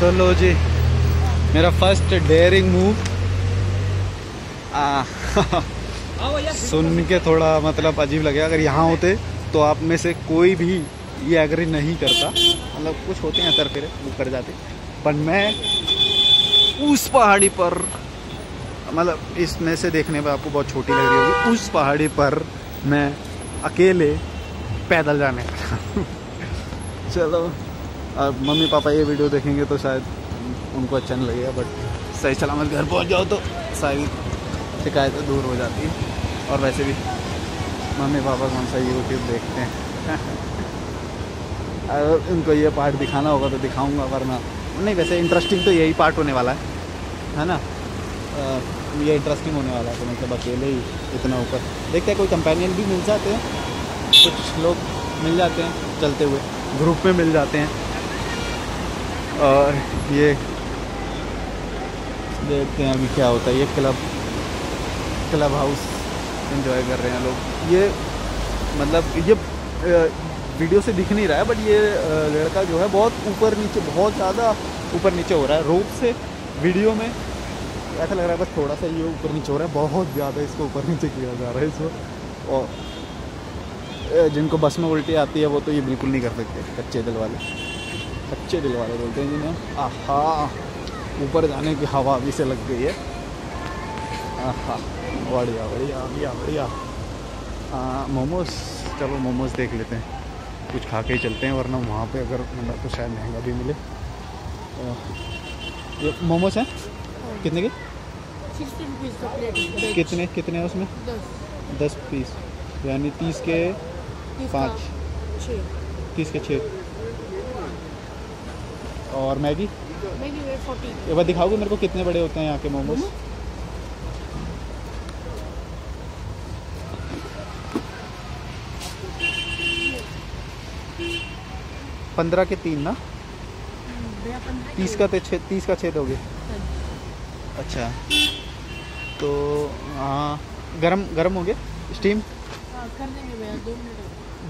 तो लो जी, मेरा first dairying move. सुन के थोड़ा मतलब अजीब लगेगा, अगर यहाँ होते तो आप में से कोई भी ये एग्री नहीं करता। मतलब कुछ होते हैं तरफेरे वो कर जाते, पर मैं उस पहाड़ी पर, मतलब इसमें से देखने में आपको बहुत छोटी लग रही होगी, उस पहाड़ी पर मैं अकेले पैदल जाने का। चलो, अब मम्मी पापा ये वीडियो देखेंगे तो शायद उनको अच्छा नहीं लगेगा, बट सही सलामत घर पहुंच जाओ तो सारी शिकायतें दूर हो जाती हैं। और वैसे भी मम्मी पापा कौन सा यूट्यूब देखते हैं। अगर उनको ये पार्ट दिखाना होगा तो दिखाऊंगा, वरना नहीं। वैसे इंटरेस्टिंग तो यही पार्ट होने वाला है ना। ये इंटरेस्टिंग होने वाला है, तो मतलब अकेले ही इतना ऊपर देखते हैं। कोई कंपेनियन भी मिल जाते हैं, कुछ लोग मिल जाते हैं चलते हुए, ग्रुप में मिल जाते हैं। और ये देखते हैं अभी क्या होता है। ये क्लब हाउस एंजॉय कर रहे हैं लोग। ये मतलब ये वीडियो से दिख नहीं रहा है, बट ये लड़का जो है बहुत ऊपर नीचे, बहुत ज़्यादा ऊपर नीचे हो रहा है रोप से। वीडियो में ऐसा लग रहा है बस थोड़ा सा ये ऊपर नीचे हो रहा है, बहुत ज़्यादा इसको ऊपर नीचे किया जा रहा है इसको। और जिनको बस में उल्टी आती है वो तो ये बिल्कुल नहीं कर सकते, कच्चे दिल वाले बोलते हैं जिन्हें। आहा, ऊपर जाने की हवा अभी से लग गई है। आहा, बढ़िया बढ़िया बढ़िया बढ़िया। मोमोज, चलो मोमोज देख लेते हैं, कुछ खा के ही चलते हैं, वरना वहाँ पे अगर मतलब तो शायद महंगा भी मिले। ये मोमोज हैं कितने के? 60 रुपीज़। कितने हैं उसमें? 10 पीस, यानी 30 के 5, 30 के 6। और मैगी 40। एक बार दिखाओगे मेरे को कितने बड़े होते हैं यहाँ के मोमोज? पंद्रह के 3 ना? 30 का 6 दोगे? अच्छा, तो हाँ, गरम हो गए? स्टीम कर देंगे भैया,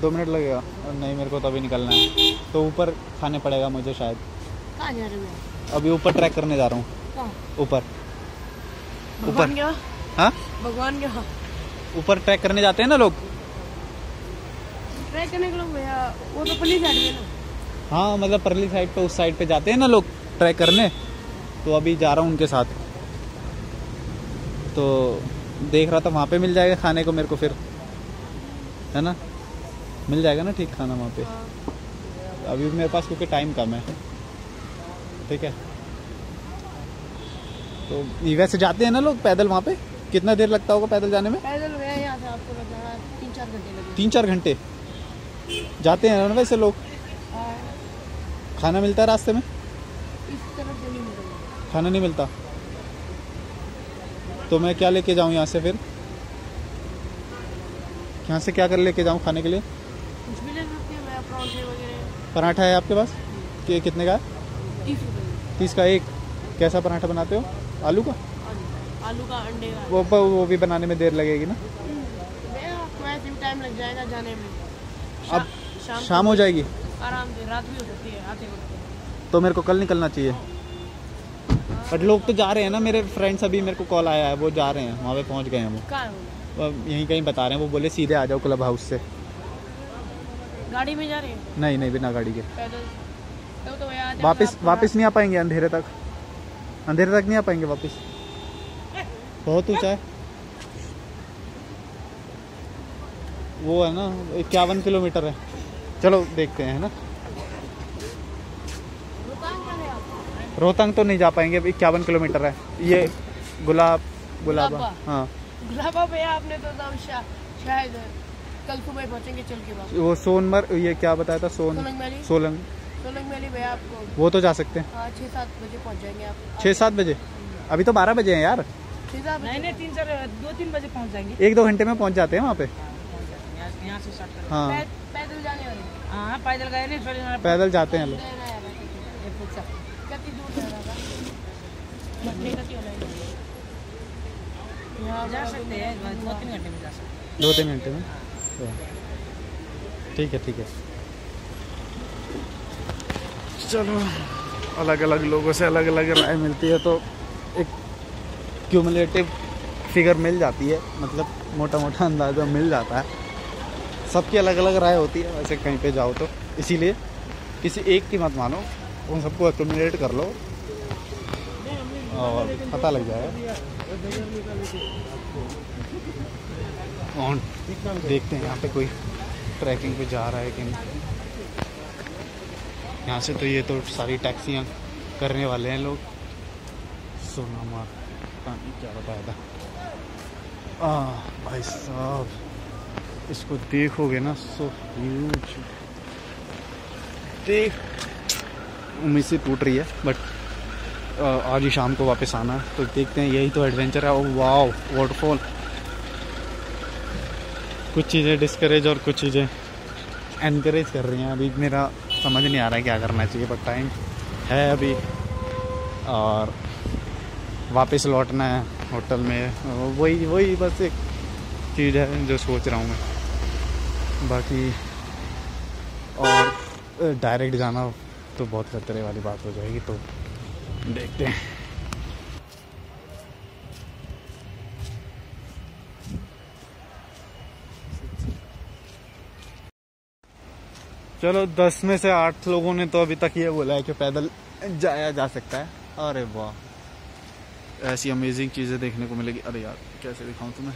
2 मिनट लगेगा? नहीं, मेरे को तो अभी निकलना है, तो ऊपर खाने पड़ेगा मुझे शायद। कहाँ जा रहे हो? अभी ऊपर ट्रैक करने जा रहा हूँ। कहाँ? ऊपर भगवान क्या? हाँ, भगवान क्या? ऊपर ट्रैक करने जाते हैं ना लोग। ट्रैक करने के लोग भैया, वो तो पुलिस साइड में ना। हाँ, मतलब परली साइड पे, उस साइड पे जाते हैं ना लोग ट्रैक करने, तो अभी जा रहा हूँ उनके साथ। तो देख रहा था वहाँ पे मिल जाएगा खाने को मेरे को, फिर है ना, मिल जाएगा ना ठीक खाना वहाँ पे। अभी मेरे पास क्योंकि टाइम कम है, ठीक है। तो वैसे जाते हैं ना लोग पैदल वहाँ पे? कितना देर लगता होगा पैदल जाने में? पैदल भैया यहाँ से आपको लगेगा 3-4 घंटे लगेंगे। 3-4 घंटे जाते हैं ना वैसे लोग। खाना मिलता है रास्ते में? इस तरफ से नहीं मिलेगा खाना, नहीं मिलता। तो मैं क्या लेके जाऊँ यहाँ से फिर? यहाँ से क्या कर लेके जाऊँ खाने के लिए? कुछ भी ले सकते हैं भैया, पराठे वगैरह। पराठा है आपके पास? कितने का है? 30 रुपये। 30 का एक। कैसा पराठा बनाते हो? आलू का? आलू का, अंडे का। वो भी बनाने में देर लगेगी ना? भैया आपको ऐसे भी टाइम लग जाएगा जाने में। अब शाम हो जाएगी? आराम से, रात भी हो सकती है आते वक्त। तो मेरे को कल निकलना चाहिए। बट लोग तो जा रहे हैं ना, मेरे फ्रेंड्स, अभी मेरे को कॉल आया है, वो जा रहे हैं वहाँ पे, पहुँच गए हैं वो। कहाँ है वो? यहीं कहीं बता रहे हैं, वो बोले सीधे आ जाओ क्लब हाउस से। गाड़ी में जा रहे हैं? नहीं, बिना गाड़ी के। पैदल तो भैया वापस नहीं आ पाएंगे अंधेरे तक नहीं आ पाएंगे वापस। बहुत ऊंचा है वो, है ना। 51 किलोमीटर है। चलो देखते हैं, है ना। रोहतांग तो नहीं जा पाएंगे, 51 किलोमीटर है। ये गुलाबा। हाँ, गुलाबा भैया आपने तो शायद कल सुबह पहुंचेंगे चल के बाद। वो सोनमर्ग, ये क्या बताया था? सोलंग मैली भैया आपको वो तो जा सकते हैं। 6-7 बजे पहुंच जाएंगे आप। 6-7 बजे? अभी तो 12 बजे हैं यार। 6-7 नहीं 2-3 बजे पहुंच जाएंगे। 1-2 घंटे में पहुंच जाते हैं वहाँ पे। यहाँ से स्टार्ट करेंगे। हाँ, पैदल जाने वाले? हाँ, पैदल गए नहीं, पैदल जाते हैं लोग। कितनी दूर जा सकते हैं? 2-3 घंटे में जा सकते हैं। 2-3 घंटे में? ठीक है। चलो अलग अलग लोगों से अलग अलग राय मिलती है, तो एक क्यूमुलेटिव फिगर मिल जाती है, मतलब मोटा मोटा अंदाज़ा मिल जाता है। सबकी अलग अलग राय होती है वैसे कहीं पे जाओ तो, इसीलिए किसी एक की मत मानो, उन सबको एक्यूमुलेट कर लो और पता लग जाएगा। और देखते हैं यहाँ पे कोई ट्रैकिंग पे जा रहा है कि नहीं। यहाँ से तो ये तो सारी टैक्सियाँ करने वाले हैं लोग। सोनामार्ग पता नहीं क्या बताया था। भाई साहब इसको देखोगे ना, सो ह्यूज, देख उम्मीद से टूट रही है, बट आज ही शाम को वापस आना है, तो देखते हैं। यही तो एडवेंचर है। Oh wow, waterfall. कुछ चीज़ें डिस्करेज और कुछ चीज़ें एनकरेज कर रही हैं। अभी मेरा समझ नहीं आ रहा है क्या करना चाहिए, बट टाइम है अभी और वापस लौटना है होटल में। वही बस एक चीज़ है जो सोच रहा हूँ मैं। बाकी और डायरेक्ट जाना तो बहुत खतरे वाली बात हो जाएगी, तो देखते हैं। चलो 10 में से 8 लोगों ने तो अभी तक ये बोला है कि पैदल जाया जा सकता है। अरे वाह, ऐसी अमेजिंग चीज़ें देखने को मिलेगी। अरे यार कैसे दिखाऊं तुम्हें,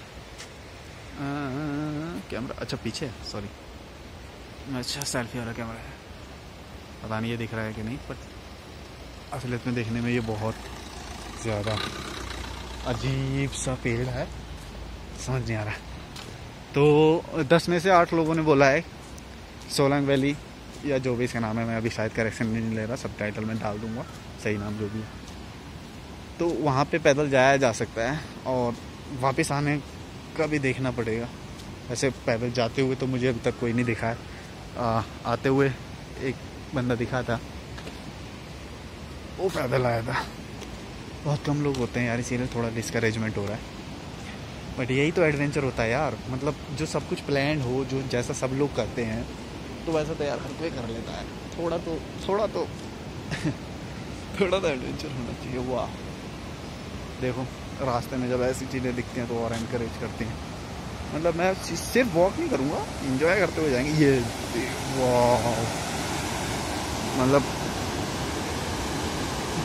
कैमरा अच्छा पीछे है, सॉरी। अच्छा सेल्फी वाला कैमरा है, पता नहीं ये दिख रहा है कि नहीं, बट असलियत में देखने में ये बहुत ज़्यादा अजीब सा पेड़ है, समझ नहीं आ रहा। तो 10 में से 8 लोगों ने बोला है सोलंग वैली या जो भी इसका नाम है, मैं अभी शायद करेक्शन नहीं ले रहा, सबटाइटल में डाल दूंगा सही नाम जो भी है। तो वहाँ पे पैदल जाया जा सकता है और वापस आने का भी देखना पड़ेगा। वैसे पैदल जाते हुए तो मुझे अभी तक कोई नहीं दिखा है। आते हुए एक बंदा दिखा था, वो पैदल आया था। बहुत कम लोग होते हैं यार, इसीलिए थोड़ा डिस्करेजमेंट हो रहा है। बट यही तो एडवेंचर होता है यार, मतलब जो सब कुछ प्लान हो, जो जैसा सब लोग करते हैं, तो वैसा तो यार हर कोई कर लेता है। थोड़ा तो थोड़ा तो एडवेंचर होना चाहिए। वाह देखो, रास्ते में जब ऐसी चीज़ें दिखती हैं तो और एनकरेज करती हैं। मतलब मैं सिर्फ वॉक नहीं करूँगा, एंजॉय करते हुए जाएंगे। ये वाह, मतलब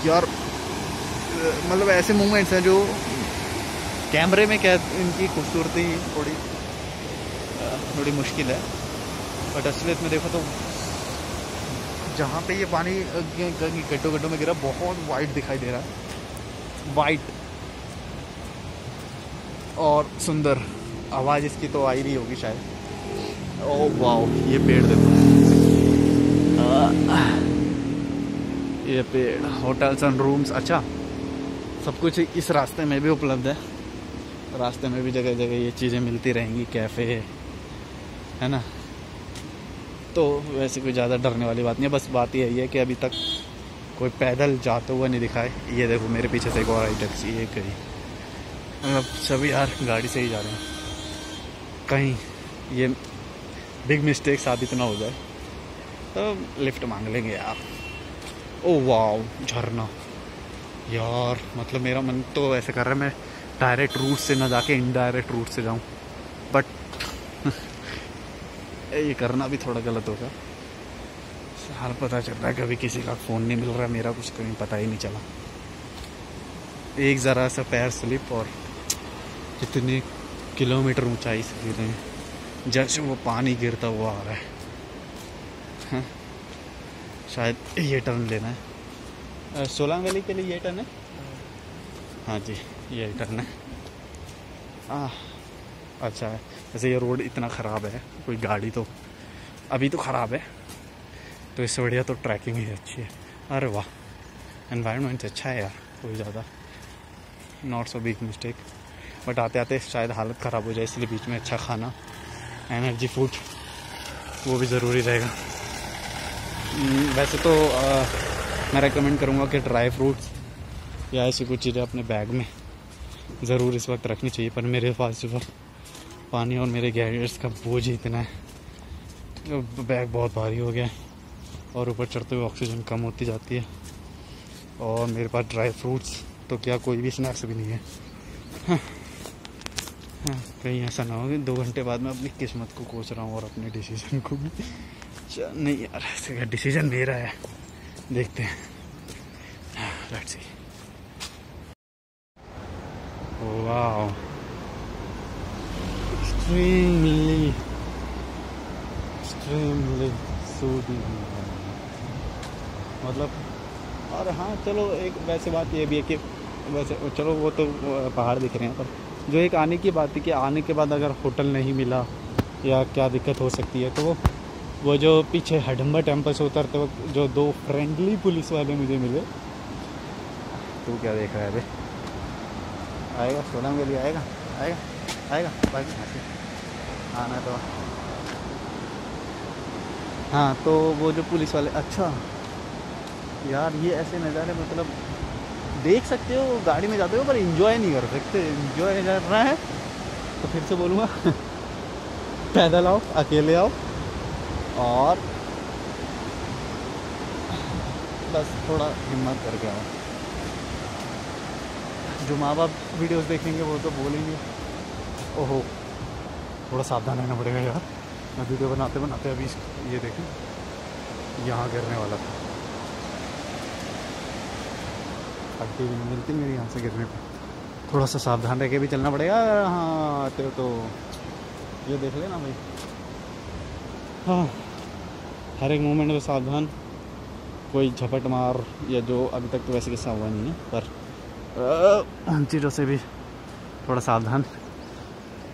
यार, मतलब ऐसे मोमेंट्स हैं जो कैमरे में क्या, इनकी खूबसूरती थोड़ी मुश्किल है, बट असलियत में देखो तो जहाँ पे ये पानी गड्ढों गड्ढों में गिरा, बहुत वाइट दिखाई दे रहा है, वाइट और सुंदर। आवाज़ इसकी तो आ ही रही होगी शायद। ओह वाह, ये पेड़ देखो, ये पेड़, होटल्स एंड रूम्स। अच्छा, सब कुछ इस रास्ते में भी उपलब्ध है। रास्ते में भी जगह जगह ये चीज़ें मिलती रहेंगी, कैफ़े है ना। तो वैसे कोई ज़्यादा डरने वाली बात नहीं है। बस बात यही है कि अभी तक कोई पैदल जाते हुआ नहीं दिखा है। ये देखो मेरे पीछे से एक और आई टैक्सी, ये गई। मतलब सभी यार गाड़ी से ही जा रहे हैं, कहीं ये बिग मिस्टेक साबित ना हो जाए तो लिफ्ट मांग लेंगे यार। ओह वाह, झरना यार, मतलब मेरा मन तो ऐसे कर रहा है मैं डायरेक्ट रूट से ना जाके इनडायरेक्ट रूट से जाऊं, बट ये करना भी थोड़ा गलत होगा। हाल पता चल रहा है कभी किसी का फ़ोन नहीं मिल रहा, मेरा कुछ कहीं पता ही नहीं चला। एक ज़रा सा पैर स्लिप और कितने किलोमीटर ऊंचाई से गिरे हैं, जैसे वो पानी गिरता हुआ आ रहा है। हाँ? शायद ये टर्न लेना है, सोलंग वैली के लिए ये टर्न है। हाँ जी, ये टर्न है। अच्छा है। वैसे ये रोड इतना ख़राब है, कोई गाड़ी तो अभी तो ख़राब है, तो इससे बढ़िया तो ट्रैकिंग ही अच्छी है। अरे वाह, एनवायरनमेंट अच्छा है यार, कोई ज़्यादा not so big mistake. But आते आते शायद हालत ख़राब हो जाए, इसलिए बीच में अच्छा खाना, एनर्जी फूड, वो भी ज़रूरी रहेगा। वैसे तो मैं रेकमेंड करूँगा कि ड्राई फ्रूट्स या ऐसी कुछ चीज़ें अपने बैग में ज़रूर इस वक्त रखनी चाहिए, पर मेरे पास जो पानी और मेरे गैजेट्स का बोझ ही इतना है, बैग बहुत भारी हो गया है और ऊपर चढ़ते हुए ऑक्सीजन कम होती जाती है, और मेरे पास ड्राई फ्रूट्स तो क्या कोई भी स्नैक्स भी नहीं है। हाँ, कहीं ऐसा ना हो कि 2 घंटे बाद मैं अपनी किस्मत को कोस रहा हूँ और अपने डिसीजन को भी। नहीं यार, ऐसे डिसीजन मेरा है, देखते हैं, let's see. Wow, extremely soothing, मतलब। और हाँ चलो, एक वैसे बात ये भी है कि वैसे चलो वो तो पहाड़ दिख रहे हैं, पर जो एक आने की बात थी कि आने के बाद अगर होटल नहीं मिला या क्या दिक्कत हो सकती है, तो वो जो पीछे हडम्बा टेम्पल से उतरते वक्त जो 2 फ्रेंडली पुलिस वाले मुझे मिले। तू क्या देख रहा है अभी? आएगा सोलम के लिए, आएगा आएगा आएगा बाकी आना तो। हाँ तो वो जो पुलिस वाले, अच्छा यार ये ऐसे नज़ारे मतलब देख सकते हो, गाड़ी में जाते हो पर एंजॉय नहीं कर सकते। एंजॉय करना है तो फिर से बोलूँगा पैदल आओ, अकेले आओ, और बस थोड़ा हिम्मत करके आओ। जो माँ बाप वीडियोस देखेंगे वो तो बोलेंगे ओहो थोड़ा सावधान रहना पड़ेगा यार। मैं वीडियो बनाते बनाते अभी ये देखें यहाँ गिरने वाला था, हड्डी भी नहीं मिलती मेरी यहाँ से गिरने पे। थोड़ा सा सावधान रह के भी चलना पड़ेगा। हाँ आते हो तो ये देख लेना भाई। हाँ हर एक मोमेंट में सावधान, कोई झपट मार या जो अभी तक तो वैसे किस्सा हुआ नहीं है, पर उन चीज़ों से भी थोड़ा सावधान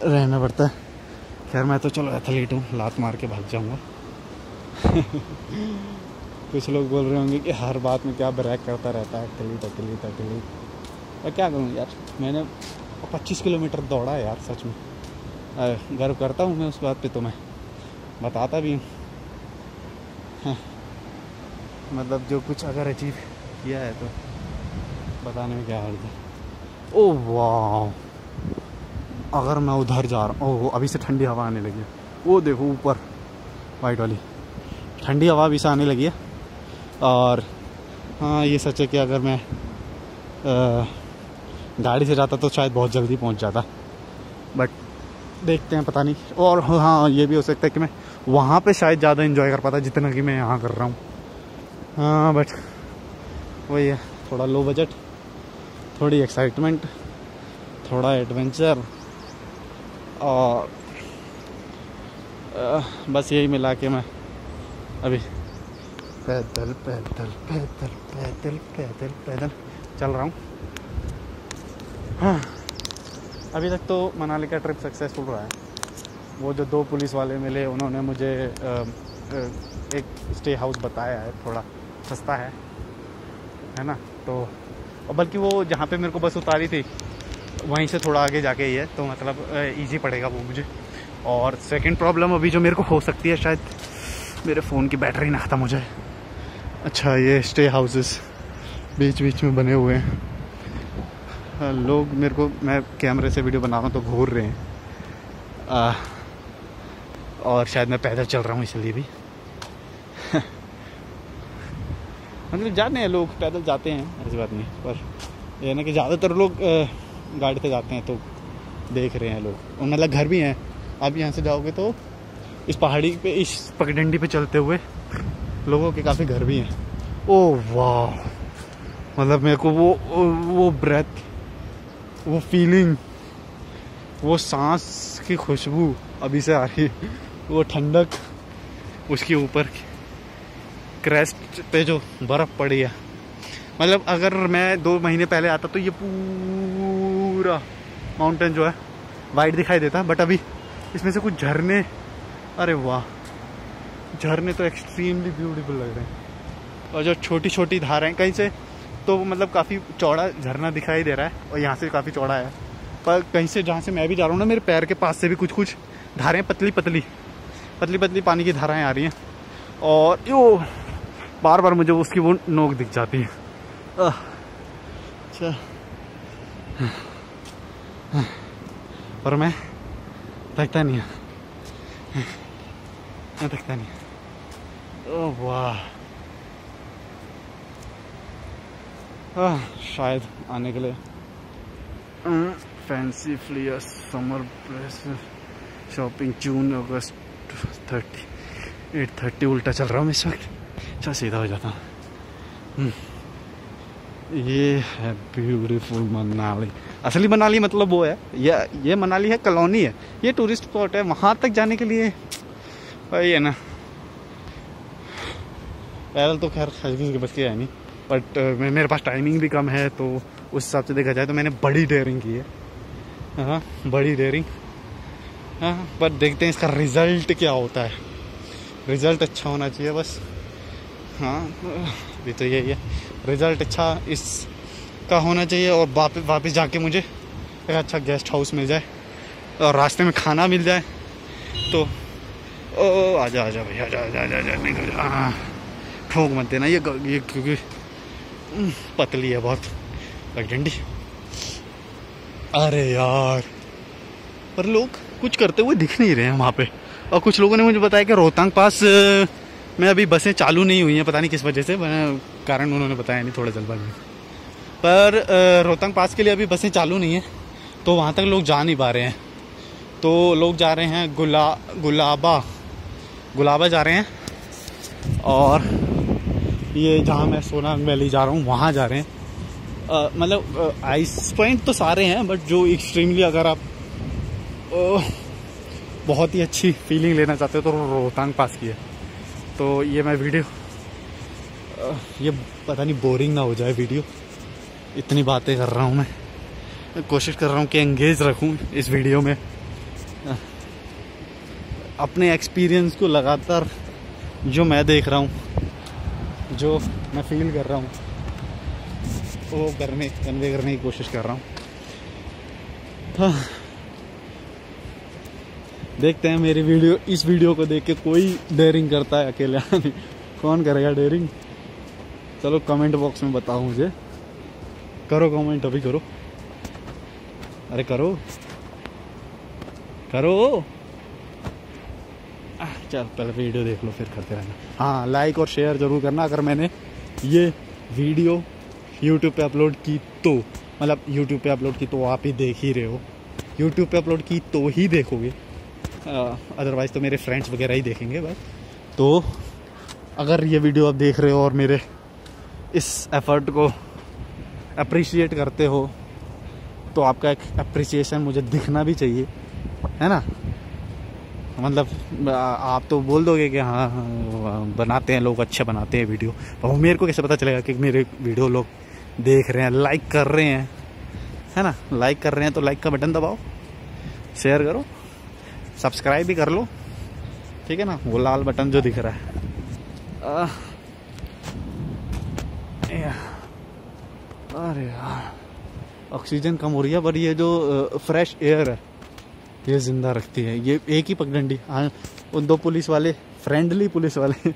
रहना पड़ता है। खैर मैं तो चलो एथलीट हूँ, लात मार के भाग जाऊँगा। कुछ लोग बोल रहे होंगे कि हर बात में क्या ब्रैक करता रहता है, एथलीट एथलीट एथलीट। और क्या करूँ यार, मैंने 25 किलोमीटर दौड़ा है यार, सच में गर्व करता हूँ मैं उस बात पे, तो मैं बताता भी हूँ। हाँ, मतलब जो कुछ अगर अचीव किया है तो बताने में क्या हर्ज है। ओह वाह, अगर मैं उधर जा रहा हूँ, ओह अभी से ठंडी हवा आने लगी है। वो देखो ऊपर वाइट वाली ठंडी हवा अभी से आने लगी है। और हाँ ये सच है कि अगर मैं गाड़ी से जाता तो शायद बहुत जल्दी पहुँच जाता, बट देखते हैं, पता नहीं। और हाँ ये भी हो सकता है कि मैं वहाँ पे शायद ज़्यादा एंजॉय कर पाता जितना कि मैं यहाँ कर रहा हूँ। हाँ बट वही है, थोड़ा लो बजट, थोड़ी एक्साइटमेंट, थोड़ा एडवेंचर, और बस यही मिला के मैं अभी पैदल पैदल पैदल पैदल पैदल पैदल चल रहा हूँ। हाँ अभी तक तो मनाली का ट्रिप सक्सेसफुल रहा है। वो जो 2 पुलिस वाले मिले उन्होंने मुझे एक स्टे हाउस बताया है, थोड़ा सस्ता है ना, तो और बल्कि वो जहाँ पे मेरे को बस उतारी थी वहीं से थोड़ा आगे जाके ही है, तो मतलब इजी पड़ेगा वो मुझे। और सेकंड प्रॉब्लम अभी जो मेरे को हो सकती है, शायद मेरे फ़ोन की बैटरी ना ख़त्म हो जाए। अच्छा ये स्टे हाउसेस बीच बीच में बने हुए हैं, लोग मेरे को, मैं कैमरे से वीडियो बना रहा हूँ तो घूर रहे हैं, और शायद मैं पैदल चल रहा हूँ इसलिए भी। मतलब जाने हैं लोग, पैदल जाते हैं, ऐसी बात नहीं, पर ये ना कि ज़्यादातर लोग गाड़ी से जाते हैं, तो देख रहे हैं लोग, और मतलब घर भी हैं। आप यहाँ से जाओगे तो इस पहाड़ी पे, इस पगडंडी पे चलते हुए लोगों के काफ़ी घर भी हैं। ओह वाह, मतलब मेरे को वो ब्रेथ, वो फीलिंग, वो सांस की खुशबू अभी से आ रही है, वो ठंडक, उसके ऊपर क्रेस्ट पे जो बर्फ़ पड़ी है। मतलब अगर मैं 2 महीने पहले आता तो ये पूरा माउंटेन जो है वाइट दिखाई देता, बट अभी इसमें से कुछ झरने, अरे वाह, झरने तो एक्सट्रीमली ब्यूटीफुल लग रहे हैं। और जो छोटी छोटी धाराएं कहीं से तो मतलब काफ़ी चौड़ा झरना दिखाई दे रहा है, और यहाँ से काफ़ी चौड़ा है, पर कहीं से जहाँ से मैं भी जा रहा हूँ ना, मेरे पैर के पास से भी कुछ कुछ धाराएं पतली पतली पानी की धाराएं आ रही हैं, और यो बार बार मुझे उसकी वो नोक दिख जाती है। अच्छा और मैं थकता नहीं है, मैं थकता नहीं है। ओह वाह, शायद आने के लिए। फैंसी फ्लियर्स समर प्रेस शॉपिंग जून अगस्त 8:30 उल्टा चल रहा हूँ इस वक्त। अच्छा सीधा हो जाता हूँ। ये है ब्यूटीफुल मनाली। असली मनाली मतलब वो है, ये मनाली है, कॉलोनी है, ये टूरिस्ट स्पॉट है। वहाँ तक जाने के लिए वही है ना, पैदल तो खैर किसी के बस की है नहीं, बट मेरे पास टाइमिंग भी कम है, तो उस हिसाब से देखा जाए तो मैंने बड़ी डेयरिंग की है। हाँ बड़ी डेयरिंग। हाँ पर देखते हैं इसका रिज़ल्ट क्या होता है। रिज़ल्ट अच्छा होना चाहिए बस। हाँ ये तो यही है, रिज़ल्ट अच्छा इसका होना चाहिए, और वापस जाके मुझे एक अच्छा गेस्ट हाउस मिल जाए और रास्ते में खाना मिल जाए तो आजा भैया, आजा निकल जा। ठोक मत देना ये क्योंकि पतली है बहुत डंडी। अरे यार पर लोग कुछ करते हुए दिख नहीं रहे हैं वहाँ पे। और कुछ लोगों ने मुझे बताया कि रोहतांग पास में अभी बसें चालू नहीं हुई हैं, पता नहीं किस वजह से, कारण उन्होंने बताया नहीं, थोड़ा जल्दबाजी में। पर रोहतांग पास के लिए अभी बसें चालू नहीं हैं, तो वहाँ तक लोग जा नहीं पा रहे हैं। तो लोग जा रहे हैं गुलाबा जा रहे हैं, और ये जहाँ मैं सोनांग वैली जा रहा हूँ वहाँ जा रहे हैं। मतलब आइस पॉइंट तो सारे हैं, बट जो एक्सट्रीमली अगर आप बहुत ही अच्छी फीलिंग लेना चाहते हो तो रोहतांग पास की है। तो ये मैं वीडियो ये पता नहीं बोरिंग ना हो जाए वीडियो, इतनी बातें कर रहा हूँ मैं कोशिश कर रहा हूँ कि एंगेज रखूँ इस वीडियो में, अपने एक्सपीरियंस को लगातार जो मैं देख रहा हूँ, जो मैं फील कर रहा हूँ वो कन्वे करने की कोशिश कर रहा हूँ। हाँ। देखते हैं मेरी वीडियो, इस वीडियो को देख के कोई डेयरिंग करता है अकेले आने। कौन करेगा डेयरिंग? चलो कमेंट बॉक्स में बताओ मुझे, करो कमेंट अभी करो, अरे करो चल पहले वीडियो देख लो फिर करते रहना। हाँ लाइक और शेयर जरूर करना। अगर मैंने ये वीडियो यूट्यूब पे अपलोड की तो, मतलब यूट्यूब पे अपलोड की तो आप ही देख ही रहे हो, यूट्यूब पे अपलोड की तो ही देखोगे, अदरवाइज़ तो मेरे फ्रेंड्स वगैरह ही देखेंगे बस। तो अगर ये वीडियो आप देख रहे हो और मेरे इस एफर्ट को अप्रिशिएट करते हो तो आपका एक अप्रिसिएशन मुझे दिखना भी चाहिए, है ना। मतलब आप तो बोल दोगे कि हाँ बनाते हैं लोग, अच्छे बनाते हैं वीडियो, पर वो मेरे को कैसे पता चलेगा कि मेरे वीडियो लोग देख रहे हैं, लाइक कर रहे हैं, है ना। लाइक कर रहे हैं तो लाइक का बटन दबाओ, शेयर करो, सब्सक्राइब भी कर लो, ठीक है ना, वो लाल बटन जो दिख रहा है। अरे यार ऑक्सीजन कम हो रही है, पर ये जो फ्रेश एयर है ये जिंदा रखती है। ये एक ही पगडंडी, हाँ उन दो पुलिस वाले, फ्रेंडली पुलिस वाले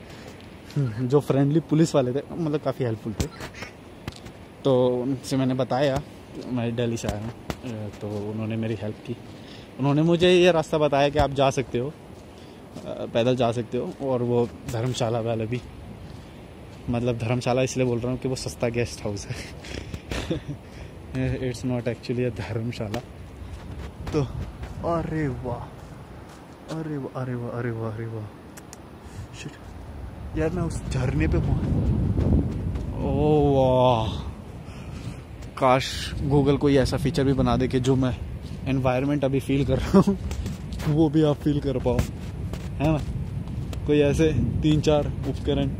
जो फ्रेंडली पुलिस वाले थे, मतलब काफ़ी हेल्पफुल थे, तो उनसे मैंने बताया मैं दिल्ली से आया हूँ, तो उन्होंने मेरी हेल्प की। उन्होंने मुझे ये रास्ता बताया कि आप जा सकते हो, पैदल जा सकते हो, और वो धर्मशाला वाले भी, मतलब धर्मशाला इसलिए बोल रहा हूँ कि वो सस्ता गेस्ट हाउस है। इट्स नॉट एक्चुअली अ धर्मशाला। तो अरे वाह, अरे वाह, अरे वाह, अरे वाह, अरे वाह, शिट यार मैं उस झरने पे पहुँच। ओह वाह, काश गूगल कोई ऐसा फीचर भी बना दे कि जो मैं एनवायरनमेंट अभी फील कर रहा हूँ वो भी आप फील कर पाओ, है ना। कोई ऐसे 3-4 उपकरण,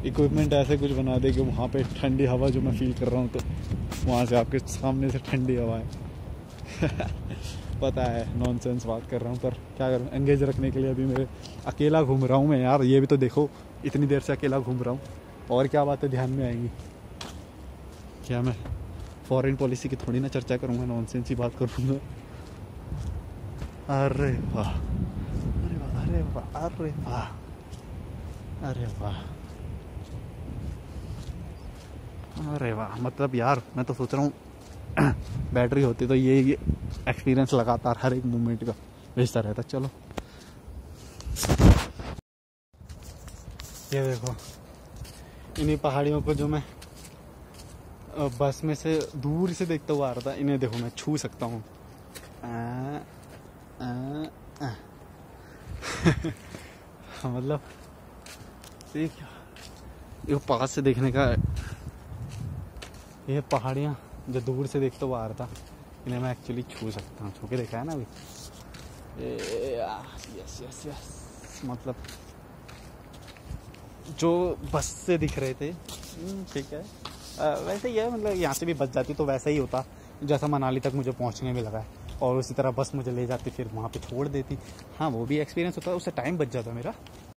इक्विपमेंट ऐसे कुछ बना दे कि वहाँ पे ठंडी हवा जो मैं फील कर रहा हूँ, तो वहाँ से आपके सामने से ठंडी हवा है। पता है नॉनसेंस बात कर रहा हूँ, पर क्या करूँ, एंगेज रखने के लिए अभी मेरे अकेला घूम रहा हूँ मैं यार। ये भी तो देखो, इतनी देर से अकेला घूम रहा हूँ, और क्या बातें ध्यान में आएंगी। क्या मैं फॉरेन पॉलिसी की थोड़ी ना चर्चा करूँगा, नॉनसेंस ही बात करूँगा। अरे वाह, अरे वाह, अरे वाह, अरे वाह, अरे वाह, अरे वाह। मतलब यार मैं तो सोच रहा हूँ बैटरी होती तो ये एक्सपीरियंस लगातार हर एक मूवमेंट का भेजता रहता। चलो ये देखो, इन्हीं पहाड़ियों को जो मैं बस में से दूर से देखता हुआ आ रहा था। इन्हें देखो मैं छू सकता हूँ। मतलब ये पास से देखने का, ये पहाड़ियाँ जो दूर से देखता हुआ आ रहा था, इन्हें मैं एक्चुअली छू सकता हूँ। छू के देखा है ना अभी। यस यस यस, मतलब जो बस से दिख रहे थे, ठीक है। वैसे ही है, मतलब यहाँ से भी बच जाती तो वैसा ही होता जैसा मनाली तक मुझे पहुँचने में लगा है, और उसी तरह बस मुझे ले जाती फिर वहाँ पे छोड़ देती। हाँ वो भी एक्सपीरियंस होता, उससे टाइम बच जाता मेरा।